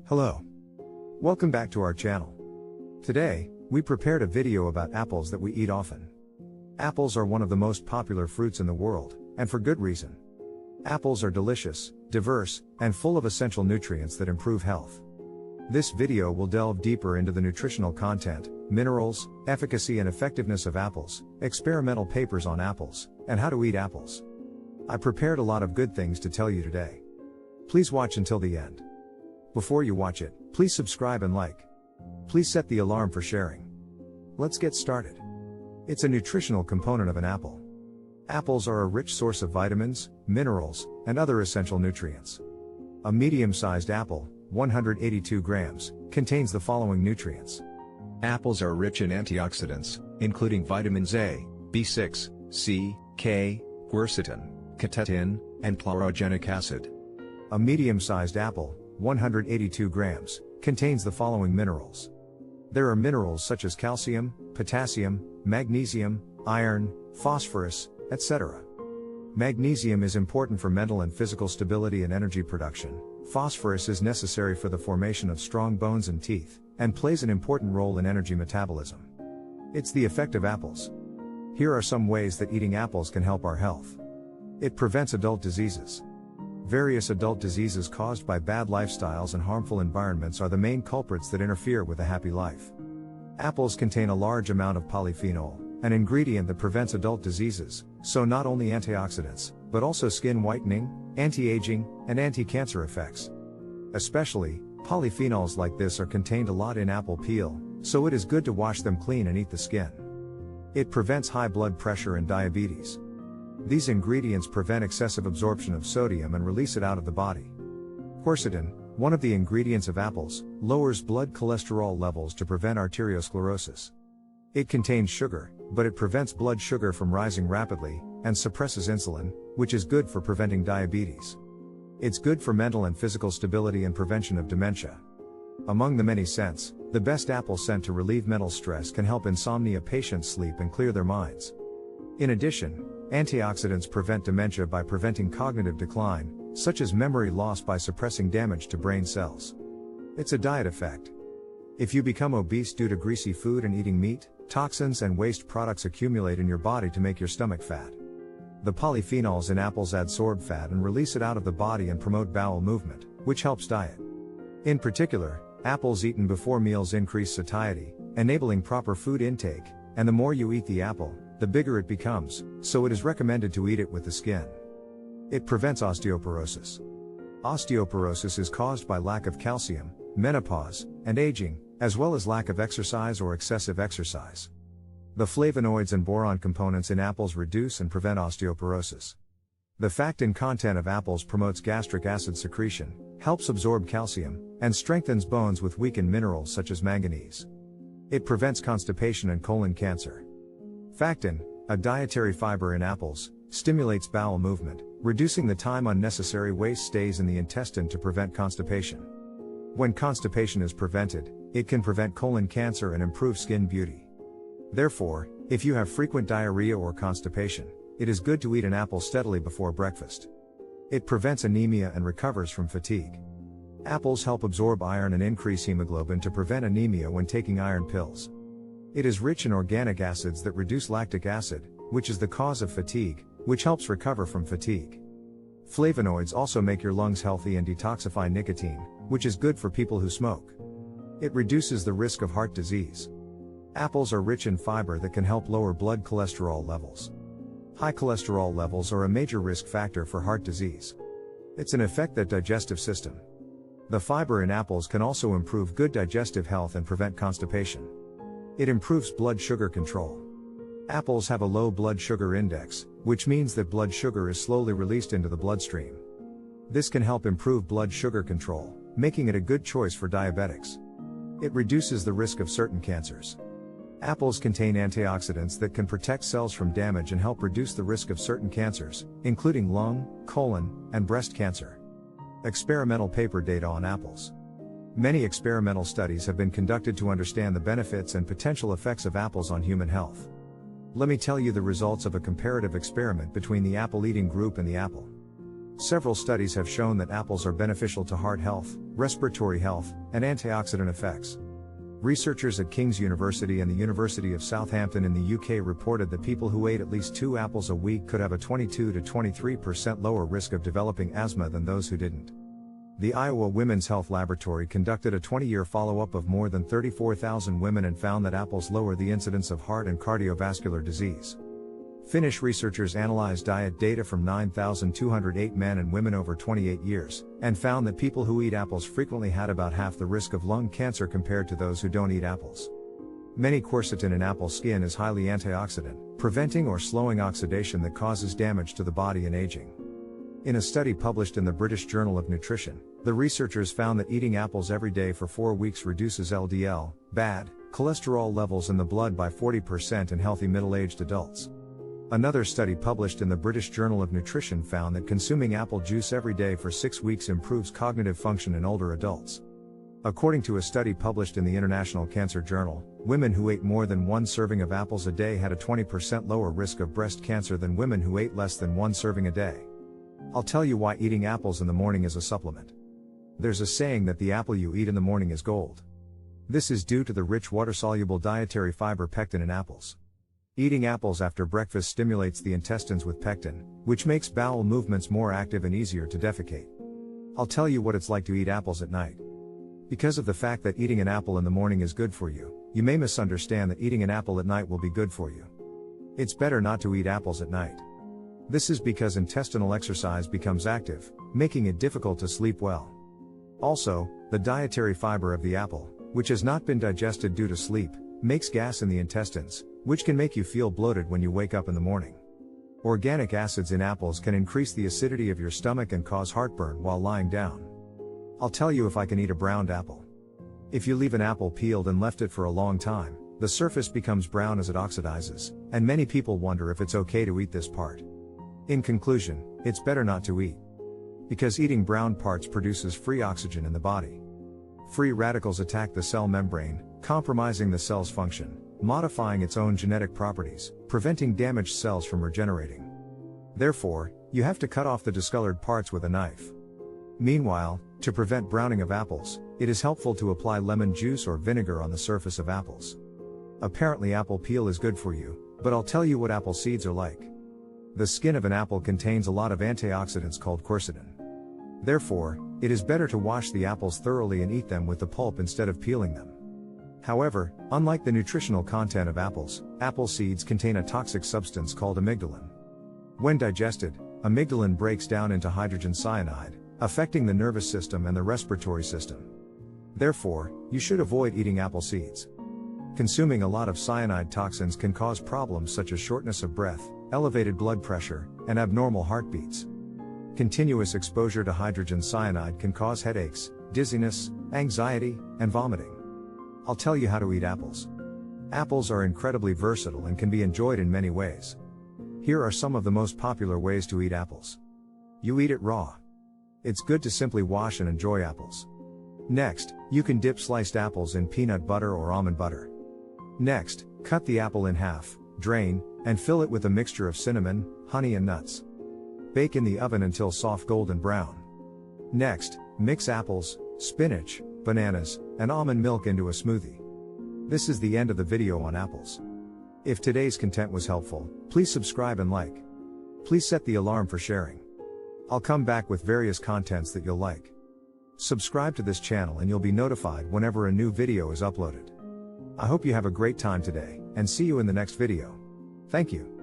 Hello. Welcome back to our channel. Today, we prepared a video about apples that we eat often. Apples are one of the most popular fruits in the world, and for good reason. Apples are delicious, diverse, and full of essential nutrients that improve health. This video will delve deeper into the nutritional content, minerals, efficacy and effectiveness of apples, experimental papers on apples, and how to eat apples. I prepared a lot of good things to tell you today. Please watch until the end. Before you watch it, please subscribe and like. Please set the alarm for sharing. Let's get started. It's a nutritional component of an apple. Apples are a rich source of vitamins, minerals, and other essential nutrients. A medium-sized apple, 182 grams, contains the following nutrients. Apples are rich in antioxidants, including vitamins A, B6, C, K, quercetin, quercetin, and chlorogenic acid. A medium-sized apple, 182 grams, contains the following minerals. There are minerals such as calcium, potassium, magnesium, iron, phosphorus, etc. Magnesium is important for mental and physical stability and energy production. Phosphorus is necessary for the formation of strong bones and teeth, and plays an important role in energy metabolism. It's the effect of apples. Here are some ways that eating apples can help our health. It prevents adult diseases. Various adult diseases caused by bad lifestyles and harmful environments are the main culprits that interfere with a happy life. Apples contain a large amount of polyphenol, an ingredient that prevents adult diseases, so not only antioxidants, but also skin whitening, anti-aging, and anti-cancer effects. Especially, polyphenols like this are contained a lot in apple peel, so it is good to wash them clean and eat the skin. It prevents high blood pressure and diabetes. These ingredients prevent excessive absorption of sodium and release it out of the body. Quercetin, one of the ingredients of apples, lowers blood cholesterol levels to prevent arteriosclerosis. It contains sugar, but it prevents blood sugar from rising rapidly, and suppresses insulin, which is good for preventing diabetes. It's good for mental and physical stability and prevention of dementia. Among the many scents, the best apple scent to relieve mental stress can help insomnia patients sleep and clear their minds. In addition, antioxidants prevent dementia by preventing cognitive decline, such as memory loss by suppressing damage to brain cells. It's a diet effect. If you become obese due to greasy food and eating meat, toxins and waste products accumulate in your body to make your stomach fat. The polyphenols in apples adsorb fat and release it out of the body and promote bowel movement, which helps diet. In particular, apples eaten before meals increase satiety, enabling proper food intake, and the more you eat the apple, the bigger it becomes, so it is recommended to eat it with the skin. It prevents osteoporosis. Osteoporosis is caused by lack of calcium, menopause, and aging, as well as lack of exercise or excessive exercise. The flavonoids and boron components in apples reduce and prevent osteoporosis. The factin content of apples promotes gastric acid secretion, helps absorb calcium, and strengthens bones with weakened minerals such as manganese. It prevents constipation and colon cancer. Factin, a dietary fiber in apples, stimulates bowel movement, reducing the time unnecessary waste stays in the intestine to prevent constipation. When constipation is prevented, it can prevent colon cancer and improve skin beauty. Therefore, if you have frequent diarrhea or constipation, it is good to eat an apple steadily before breakfast. It prevents anemia and recovers from fatigue. Apples help absorb iron and increase hemoglobin to prevent anemia when taking iron pills. It is rich in organic acids that reduce lactic acid, which is the cause of fatigue, which helps recover from fatigue. Flavonoids also make your lungs healthy and detoxify nicotine, which is good for people who smoke. It reduces the risk of heart disease. Apples are rich in fiber that can help lower blood cholesterol levels. High cholesterol levels are a major risk factor for heart disease. It's an effect that digestive system. The fiber in apples can also improve good digestive health and prevent constipation. It improves blood sugar control. Apples have a low blood sugar index, which means that blood sugar is slowly released into the bloodstream. This can help improve blood sugar control, making it a good choice for diabetics. It reduces the risk of certain cancers. Apples contain antioxidants that can protect cells from damage and help reduce the risk of certain cancers, including lung, colon, and breast cancer. Experimental paper data on apples. Many experimental studies have been conducted to understand the benefits and potential effects of apples on human health. Let me tell you the results of a comparative experiment between the apple eating group and the apple Several studies have shown that apples are beneficial to heart health, respiratory health, and antioxidant effects. Researchers at King's University and the University of Southampton in the UK reported that people who ate at least 2 apples a week could have a 22 to 23% lower risk of developing asthma than those who didn't. The Iowa Women's Health Laboratory conducted a 20-year follow-up of more than 34,000 women and found that apples lower the incidence of heart and cardiovascular disease. Finnish researchers analyzed diet data from 9,208 men and women over 28 years, and found that people who eat apples frequently had about half the risk of lung cancer compared to those who don't eat apples. Many quercetin in apple skin is highly antioxidant, preventing or slowing oxidation that causes damage to the body and aging. In a study published in the British Journal of Nutrition, the researchers found that eating apples every day for 4 weeks reduces LDL, bad cholesterol levels in the blood by 40% in healthy middle-aged adults. Another study published in the British Journal of Nutrition found that consuming apple juice every day for 6 weeks improves cognitive function in older adults. According to a study published in the International Cancer Journal, women who ate more than 1 serving of apples a day had a 20% lower risk of breast cancer than women who ate less than 1 serving a day. I'll tell you why eating apples in the morning is a supplement. There's a saying that the apple you eat in the morning is gold. This is due to the rich water-soluble dietary fiber pectin in apples. Eating apples after breakfast stimulates the intestines with pectin, which makes bowel movements more active and easier to defecate. I'll tell you what it's like to eat apples at night. Because of the fact that eating an apple in the morning is good for you, you may misunderstand that eating an apple at night will be good for you. It's better not to eat apples at night. This is because intestinal exercise becomes active, making it difficult to sleep well. Also, the dietary fiber of the apple, which has not been digested due to sleep, makes gas in the intestines, which can make you feel bloated when you wake up in the morning. Organic acids in apples can increase the acidity of your stomach and cause heartburn while lying down. I'll tell you if I can eat a browned apple. If you leave an apple peeled and left it for a long time, the surface becomes brown as it oxidizes, and many people wonder if it's okay to eat this part. In conclusion, it's better not to eat. Because eating brown parts produces free oxygen in the body. Free radicals attack the cell membrane, compromising the cell's function, modifying its own genetic properties, preventing damaged cells from regenerating. Therefore, you have to cut off the discolored parts with a knife. Meanwhile, to prevent browning of apples, it is helpful to apply lemon juice or vinegar on the surface of apples. Apparently apple peel is good for you, but I'll tell you what apple seeds are like. The skin of an apple contains a lot of antioxidants called quercetin. Therefore, it is better to wash the apples thoroughly and eat them with the pulp instead of peeling them. However, unlike the nutritional content of apples, apple seeds contain a toxic substance called amygdalin. When digested, amygdalin breaks down into hydrogen cyanide, affecting the nervous system and the respiratory system. Therefore, you should avoid eating apple seeds. Consuming a lot of cyanide toxins can cause problems such as shortness of breath, elevated blood pressure, and abnormal heartbeats. Continuous exposure to hydrogen cyanide can cause headaches, dizziness, anxiety, and vomiting. I'll tell you how to eat apples. Apples are incredibly versatile and can be enjoyed in many ways. Here are some of the most popular ways to eat apples. You eat it raw. It's good to simply wash and enjoy apples. Next, you can dip sliced apples in peanut butter or almond butter. Next, cut the apple in half, drain, and fill it with a mixture of cinnamon, honey and nuts. Bake in the oven until soft golden brown. Next, mix apples, spinach, bananas, and almond milk into a smoothie. This is the end of the video on apples. If today's content was helpful, please subscribe and like. Please set the alarm for sharing. I'll come back with various contents that you'll like. Subscribe to this channel and you'll be notified whenever a new video is uploaded. I hope you have a great time today, and see you in the next video. Thank you.